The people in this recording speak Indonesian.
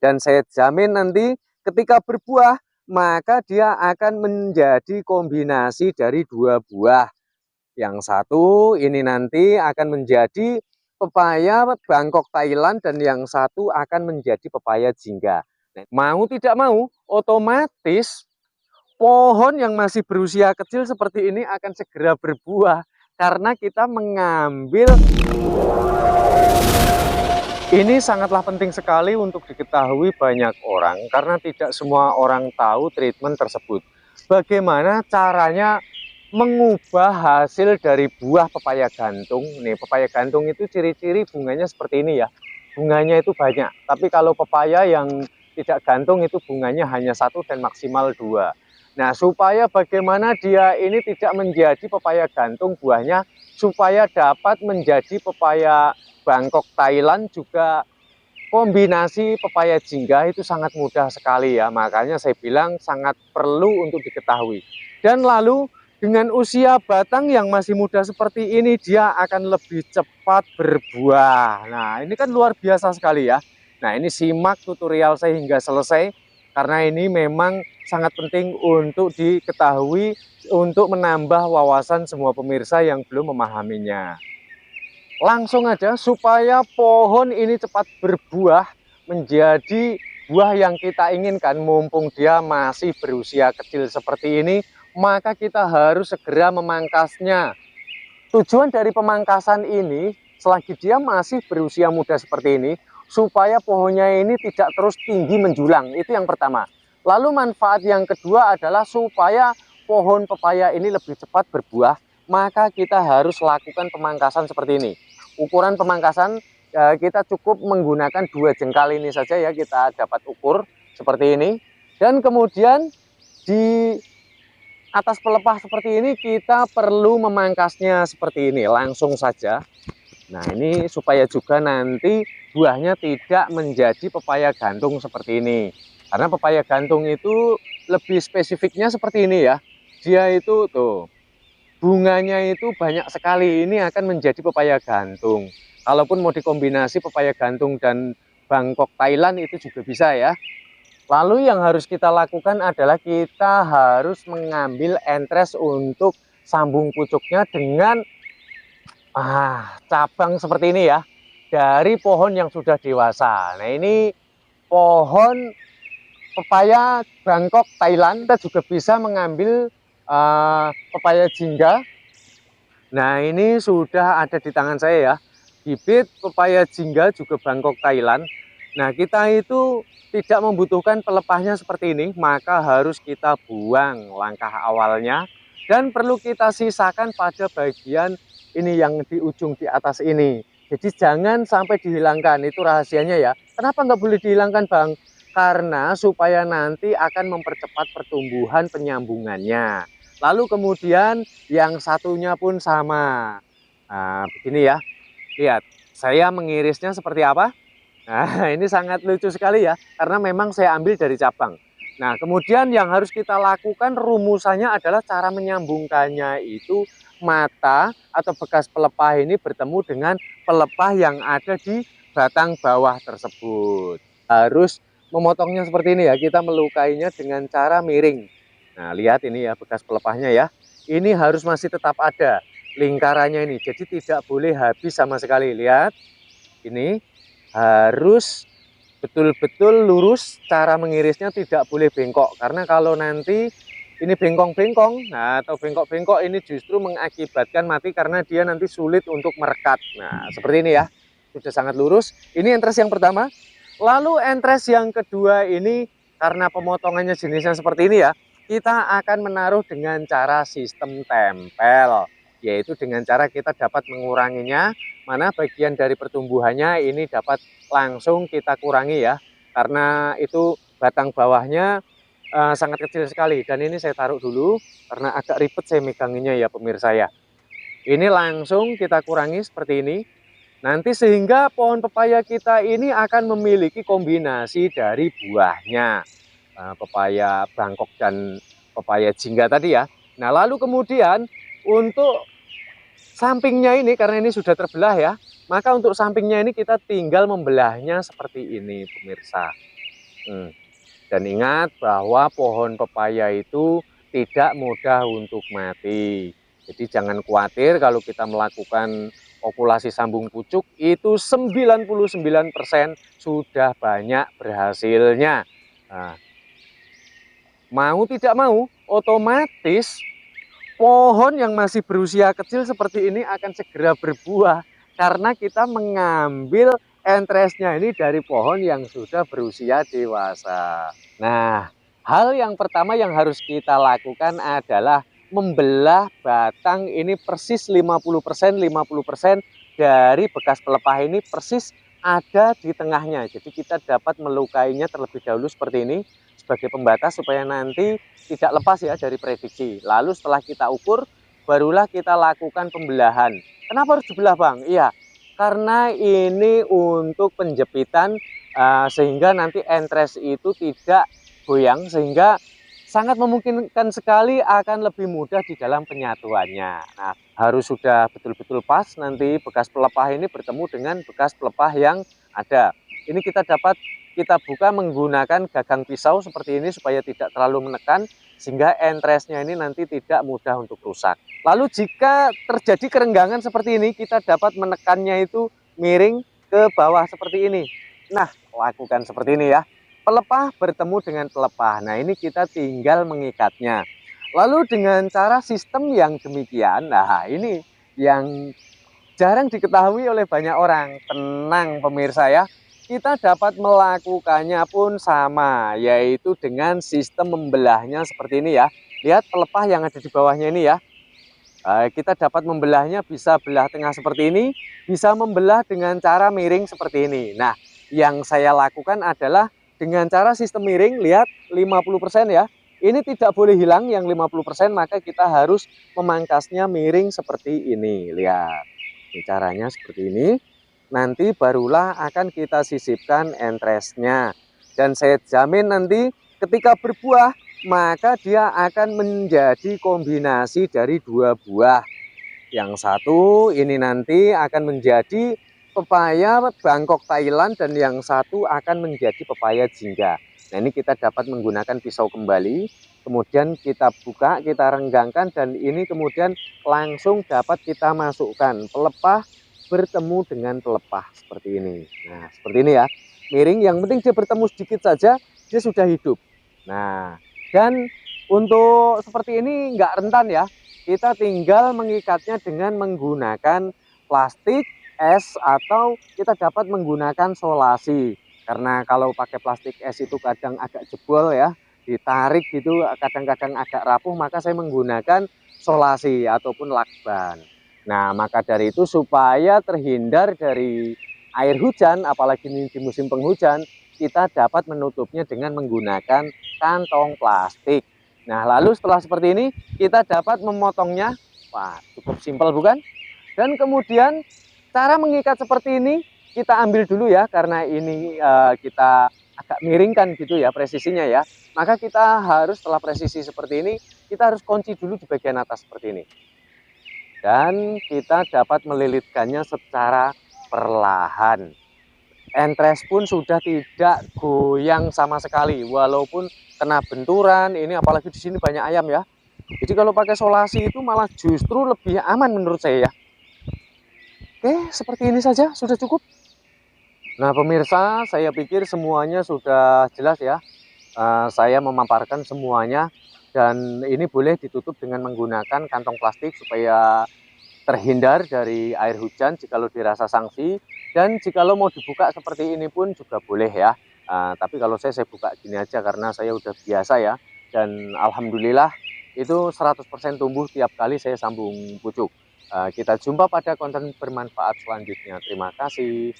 Dan saya jamin nanti ketika berbuah, maka dia akan menjadi kombinasi dari dua buah. Yang satu ini nanti akan menjadi pepaya Bangkok Thailand dan yang satu akan menjadi pepaya jingga. Nah, mau tidak mau, otomatis pohon yang masih berusia kecil seperti ini akan segera berbuah karena kita mengambil. Ini sangatlah penting sekali untuk diketahui banyak orang karena tidak semua orang tahu treatment tersebut. Bagaimana caranya mengubah hasil dari buah pepaya gantung. Nih, pepaya gantung itu ciri-ciri bunganya seperti ini ya. Bunganya itu banyak, tapi kalau pepaya yang tidak gantung itu bunganya hanya satu dan maksimal dua. Nah, supaya bagaimana dia ini tidak menjadi pepaya gantung buahnya, supaya dapat menjadi pepaya Bangkok Thailand juga kombinasi pepaya jingga itu sangat mudah sekali ya. Makanya saya bilang sangat perlu untuk diketahui. Dan lalu dengan usia batang yang masih muda seperti ini, dia akan lebih cepat berbuah. Nah, ini kan luar biasa sekali ya. Nah, ini simak tutorial saya hingga selesai karena ini memang sangat penting untuk diketahui untuk menambah wawasan semua pemirsa yang belum memahaminya. Langsung aja supaya pohon ini cepat berbuah menjadi buah yang kita inginkan, mumpung dia masih berusia kecil seperti ini, maka kita harus segera memangkasnya. Tujuan dari pemangkasan ini, selagi dia masih berusia muda seperti ini, supaya pohonnya ini tidak terus tinggi menjulang, itu yang pertama. Lalu manfaat yang kedua adalah supaya pohon pepaya ini lebih cepat berbuah, maka kita harus lakukan pemangkasan seperti ini. Ukuran pemangkasan kita cukup menggunakan 2 jengkal ini saja ya, kita dapat ukur seperti ini. Dan kemudian di atas pelepah seperti ini kita perlu memangkasnya seperti ini langsung saja. Nah, ini supaya juga nanti buahnya tidak menjadi pepaya gantung seperti ini. Karena pepaya gantung itu lebih spesifiknya seperti ini ya. Dia itu tuh bunganya itu banyak sekali, ini akan menjadi pepaya gantung. Kalaupun mau dikombinasi pepaya gantung dan Bangkok Thailand itu juga bisa ya. Lalu yang harus kita lakukan adalah kita harus mengambil entres untuk sambung pucuknya dengan cabang seperti ini ya, dari pohon yang sudah dewasa. Nah, ini pohon pepaya Bangkok Thailand. Kita juga bisa mengambil pepaya jingga. Nah, ini sudah ada di tangan saya ya, bibit pepaya jingga juga Bangkok Thailand. Nah, kita itu tidak membutuhkan pelepahnya seperti ini, maka harus kita buang langkah awalnya dan perlu kita sisakan pada bagian ini yang di ujung di atas ini. Jadi jangan sampai dihilangkan, itu rahasianya ya. Kenapa nggak boleh dihilangkan Bang? Karena supaya nanti akan mempercepat pertumbuhan penyambungannya. Lalu kemudian yang satunya pun sama. Nah, begini ya. Lihat, saya mengirisnya seperti apa? Nah, ini sangat lucu sekali ya, karena memang saya ambil dari cabang. Nah, kemudian yang harus kita lakukan rumusannya adalah cara menyambungkannya itu mata atau bekas pelepah ini bertemu dengan pelepah yang ada di batang bawah tersebut. Harus memotongnya seperti ini ya, kita melukainya dengan cara miring. Nah, lihat ini ya bekas pelepahnya ya. Ini harus masih tetap ada lingkarannya ini. Jadi tidak boleh habis sama sekali. Lihat. Ini harus betul-betul lurus, cara mengirisnya tidak boleh bengkok. Karena kalau nanti ini bengkong-bengkong, nah atau bengkok-bengkok ini justru mengakibatkan mati karena dia nanti sulit untuk merekat. Nah, seperti ini ya. Sudah sangat lurus. Ini entres yang pertama. Lalu entres yang kedua ini karena pemotongannya jenisnya seperti ini ya, kita akan menaruh dengan cara sistem tempel, yaitu dengan cara kita dapat menguranginya, mana bagian dari pertumbuhannya ini dapat langsung kita kurangi ya, karena itu batang bawahnya sangat kecil sekali. Dan ini saya taruh dulu karena agak ribet saya meganginya ya pemirsa ya. Ini langsung kita kurangi seperti ini. Nanti sehingga pohon pepaya kita ini akan memiliki kombinasi dari buahnya. Pepaya Bangkok dan pepaya jingga tadi ya. Nah, lalu kemudian untuk sampingnya ini, karena ini sudah terbelah ya, maka untuk sampingnya ini kita tinggal membelahnya seperti ini pemirsa. Dan ingat bahwa pohon pepaya itu tidak mudah untuk mati. Jadi jangan khawatir kalau kita melakukan populasi sambung pucuk itu 99% sudah banyak berhasilnya. Nah, mau tidak mau, otomatis pohon yang masih berusia kecil seperti ini akan segera berbuah karena kita mengambil entresnya ini dari pohon yang sudah berusia dewasa. Nah, hal yang pertama yang harus kita lakukan adalah membelah batang ini persis 50%, 50% dari bekas pelepah ini persis ada di tengahnya. Jadi kita dapat melukainya terlebih dahulu seperti ini sebagai pembatas supaya nanti tidak lepas ya dari prediksi. Lalu setelah kita ukur, barulah kita lakukan pembelahan. Kenapa harus dibelah, Bang? Iya, karena ini untuk penjepitan sehingga nanti entres itu tidak goyang, sehingga sangat memungkinkan sekali akan lebih mudah di dalam penyatuannya. Nah, harus sudah betul-betul pas nanti bekas pelepah ini bertemu dengan bekas pelepah yang ada. Ini kita buka menggunakan gagang pisau seperti ini supaya tidak terlalu menekan, sehingga entresnya ini nanti tidak mudah untuk rusak. Lalu jika terjadi kerenggangan seperti ini, kita dapat menekannya itu miring ke bawah seperti ini. Nah, lakukan seperti ini ya. Pelepah bertemu dengan pelepah. Nah, ini kita tinggal mengikatnya. Lalu dengan cara sistem yang demikian, nah ini yang jarang diketahui oleh banyak orang. Tenang pemirsa ya, kita dapat melakukannya pun sama, yaitu dengan sistem membelahnya seperti ini ya. Lihat pelepah yang ada di bawahnya ini ya. Kita dapat membelahnya, bisa belah tengah seperti ini, bisa membelah dengan cara miring seperti ini. Nah, yang saya lakukan adalah dengan cara sistem miring, lihat 50% ya. Ini tidak boleh hilang yang 50%, maka kita harus memangkasnya miring seperti ini. Lihat, ini caranya seperti ini. Nanti barulah akan kita sisipkan entresnya. Dan saya jamin nanti ketika berbuah, maka dia akan menjadi kombinasi dari dua buah. Yang satu ini nanti akan menjadi pepaya Bangkok Thailand, dan yang satu akan menjadi pepaya jingga. Nah, ini kita dapat menggunakan pisau kembali, kemudian kita buka, kita renggangkan, dan ini kemudian langsung dapat kita masukkan pelepah bertemu dengan pelepah seperti ini. Nah, seperti ini ya, miring, yang penting dia bertemu sedikit saja, dia sudah hidup. Nah, dan untuk seperti ini nggak rentan ya, kita tinggal mengikatnya dengan menggunakan plastik, es, atau kita dapat menggunakan solasi. Karena kalau pakai plastik es itu kadang agak jebol ya, ditarik gitu kadang-kadang agak rapuh, maka saya menggunakan solasi ataupun lakban. Nah, maka dari itu supaya terhindar dari air hujan, apalagi ini di musim penghujan, kita dapat menutupnya dengan menggunakan kantong plastik. Nah, lalu setelah seperti ini, kita dapat memotongnya. Wah, cukup simpel bukan? Dan kemudian cara mengikat seperti ini, kita ambil dulu ya, karena ini kita agak miringkan gitu ya presisinya ya. Maka kita harus, setelah presisi seperti ini, kita harus kunci dulu di bagian atas seperti ini. Dan kita dapat melilitkannya secara perlahan. Entres pun sudah tidak goyang sama sekali, walaupun kena benturan. Ini apalagi di sini banyak ayam ya. Jadi kalau pakai solasi itu malah justru lebih aman menurut saya ya. Oke, seperti ini saja sudah cukup. Nah pemirsa, saya pikir semuanya sudah jelas ya. Saya memaparkan semuanya, dan ini boleh ditutup dengan menggunakan kantong plastik supaya terhindar dari air hujan jikalau dirasa sanksi. Dan jikalau mau dibuka seperti ini pun juga boleh ya. Tapi kalau saya buka gini aja karena saya udah biasa ya. Dan alhamdulillah itu 100% tumbuh tiap kali saya sambung pucuk. Kita jumpa pada konten bermanfaat selanjutnya. Terima kasih.